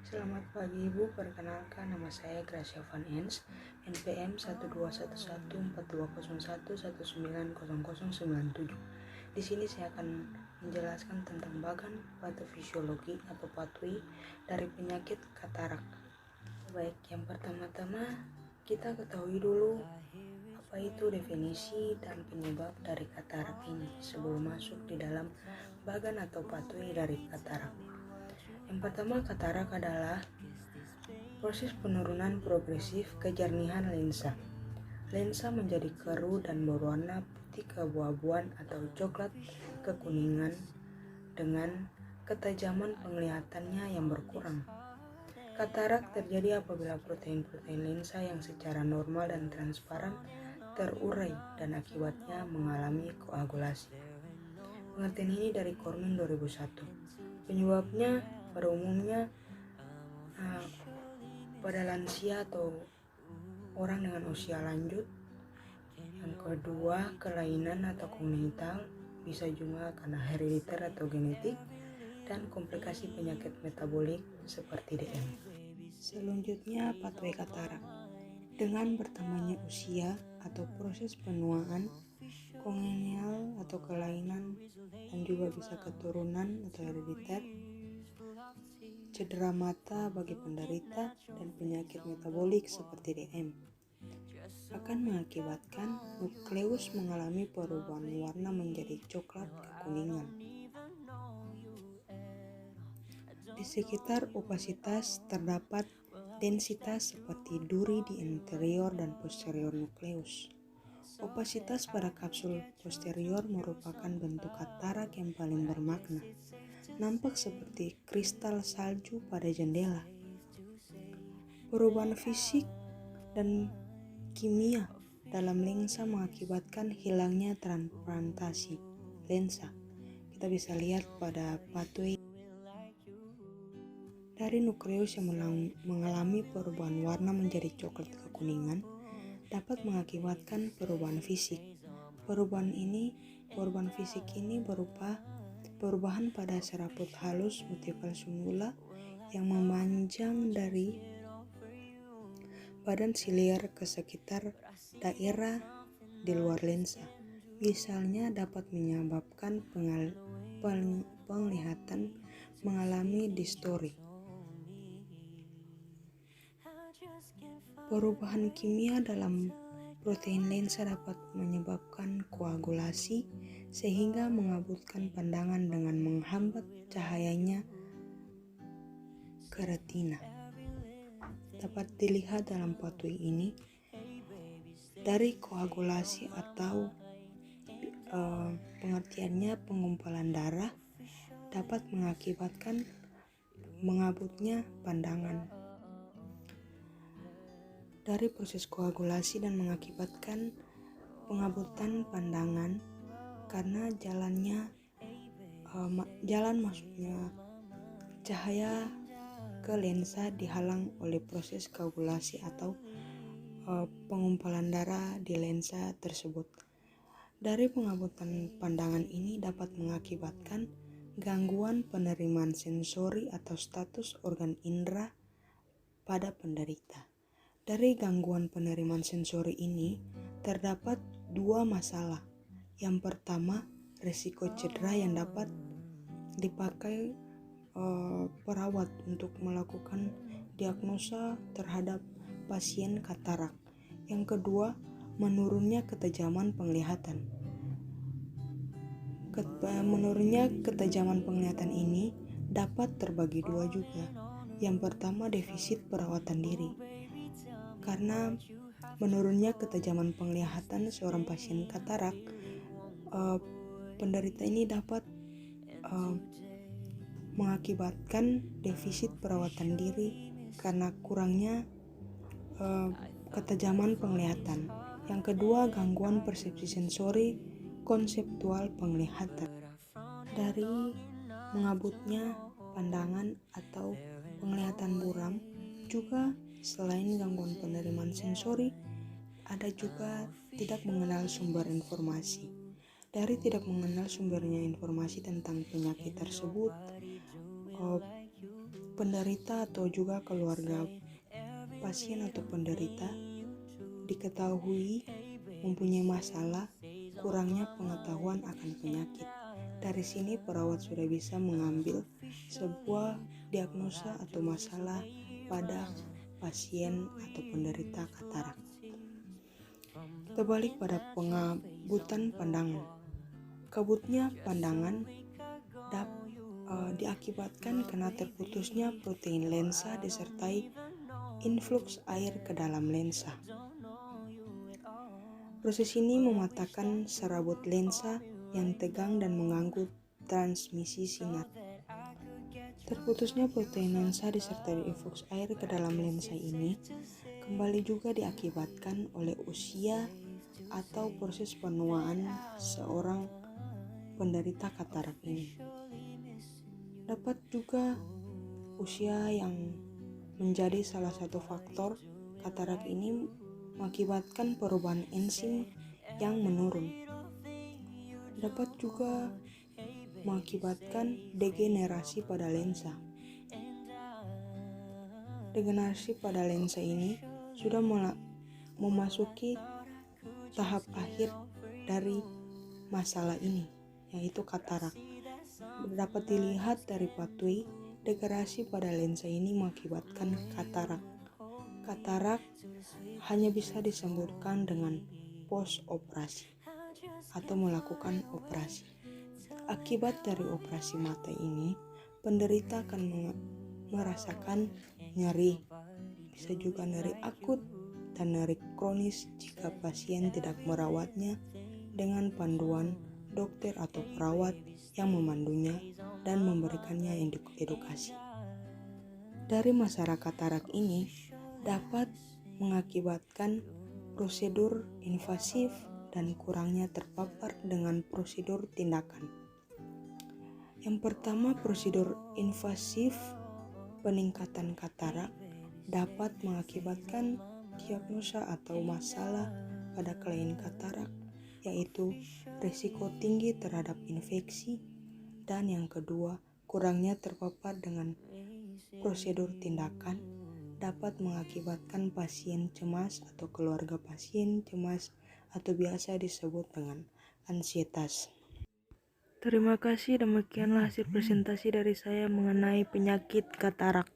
Selamat pagi Ibu, perkenalkan nama saya Gracia Van Ens, NPM 121142011900097. Di sini saya akan menjelaskan tentang bagan patofisiologi atau pathway dari penyakit katarak. Baik, yang pertama-tama kita ketahui dulu apa itu definisi dan penyebab dari katarak ini sebelum masuk di dalam bagan atau pathway dari katarak. Yang pertama, katarak adalah proses penurunan progresif kejernihan lensa. Lensa menjadi keruh dan berwarna putih keabu-abuan atau coklat kekuningan dengan ketajaman penglihatannya yang berkurang. Katarak terjadi apabila protein-protein lensa yang secara normal dan transparan terurai dan akibatnya mengalami koagulasi. Pengertian ini dari Corman 2001. Penyebabnya pada umumnya pada lansia atau orang dengan usia lanjut. Yang kedua, kelainan atau kongenital, bisa juga karena herediter atau genetik, dan komplikasi penyakit metabolik seperti DM. Selanjutnya, pathway katarak. Dengan bertambahnya usia atau proses penuaan, kongenital atau kelainan, dan juga bisa keturunan atau herediter, cedera mata bagi penderita, dan penyakit metabolik seperti DM akan mengakibatkan nukleus mengalami perubahan warna menjadi coklat kekuningan. Di sekitar opasitas terdapat densitas seperti duri di interior dan posterior nukleus. Opasitas pada kapsul posterior merupakan bentuk katarak yang paling bermakna. Nampak seperti kristal salju pada jendela. Perubahan fisik dan kimia dalam lensa mengakibatkan hilangnya transplantasi lensa. Kita bisa lihat pada pathway dari nukleus yang mengalami perubahan warna menjadi coklat kekuningan dapat mengakibatkan perubahan fisik. Perubahan fisik ini berupa perubahan pada serabut halus multiple sunula yang memanjang dari badan siliar ke sekitar daerah di luar lensa. Misalnya dapat menyebabkan penglihatan mengalami distori. Perubahan kimia dalam protein lensa dapat menyebabkan koagulasi sehingga mengabutkan pandangan dengan menghambat cahayanya ke retina. Dapat dilihat dalam pathway ini dari koagulasi atau pengertiannya pengumpulan darah dapat mengakibatkan mengabutnya pandangan. Dari proses koagulasi dan mengakibatkan pengabutan pandangan karena jalan masuknya cahaya ke lensa dihalang oleh proses koagulasi atau pengumpulan darah di lensa tersebut. Dari pengabutan pandangan ini dapat mengakibatkan gangguan penerimaan sensori atau status organ indera pada penderita. Dari gangguan penerimaan sensori ini terdapat dua masalah. Yang pertama, risiko cedera yang dapat dipakai perawat untuk melakukan diagnosa terhadap pasien katarak. Yang kedua, menurunnya ketajaman penglihatan. Menurunnya ketajaman penglihatan ini dapat terbagi dua juga. Yang pertama, defisit perawatan diri. Karena menurunnya ketajaman penglihatan seorang pasien katarak, penderita ini dapat mengakibatkan defisit perawatan diri karena kurangnya ketajaman penglihatan. Yang kedua, gangguan persepsi sensori konseptual penglihatan. Dari mengabutnya pandangan atau penglihatan buram juga selain gangguan penerimaan sensori, ada juga tidak mengenal sumber informasi. Dari tidak mengenal sumbernya informasi tentang penyakit tersebut, penderita atau juga keluarga pasien atau penderita diketahui mempunyai masalah kurangnya pengetahuan akan penyakit. Dari sini perawat sudah bisa mengambil sebuah diagnosa atau masalah pada pasien atau penderita katarak. Kita balik pada pengabutan pandangan. Kabutnya pandangan diakibatkan karena terputusnya protein lensa disertai influx air ke dalam lensa. Proses ini mematahkan serabut lensa yang tegang dan mengganggu transmisi sinar. Terputusnya protein lensa disertai influx air ke dalam lensa ini kembali juga diakibatkan oleh usia atau proses penuaan seorang penderita katarak ini. Dapat juga usia yang menjadi salah satu faktor katarak ini mengakibatkan perubahan enzim yang menurun. Dapat juga mengakibatkan degenerasi pada lensa. Degenerasi pada lensa ini sudah memasuki tahap akhir dari masalah ini, yaitu katarak. Dapat dilihat dari pathway degenerasi pada lensa ini mengakibatkan katarak. Katarak hanya bisa disembuhkan dengan post operasi atau melakukan operasi. Akibat dari operasi mata ini, penderita akan merasakan nyeri, bisa juga nyeri akut dan nyeri kronis jika pasien tidak merawatnya dengan panduan dokter atau perawat yang memandunya dan memberikannya edukasi. Dari masalah katarak ini dapat mengakibatkan prosedur invasif dan kurangnya terpapar dengan prosedur tindakan. Yang pertama, prosedur invasif peningkatan katarak dapat mengakibatkan diagnosa atau masalah pada klien katarak, yaitu risiko tinggi terhadap infeksi, dan yang kedua, kurangnya terpapar dengan prosedur tindakan dapat mengakibatkan pasien cemas atau keluarga pasien cemas atau biasa disebut dengan ansietas. Terima kasih, demikianlah hasil presentasi dari saya mengenai penyakit katarak.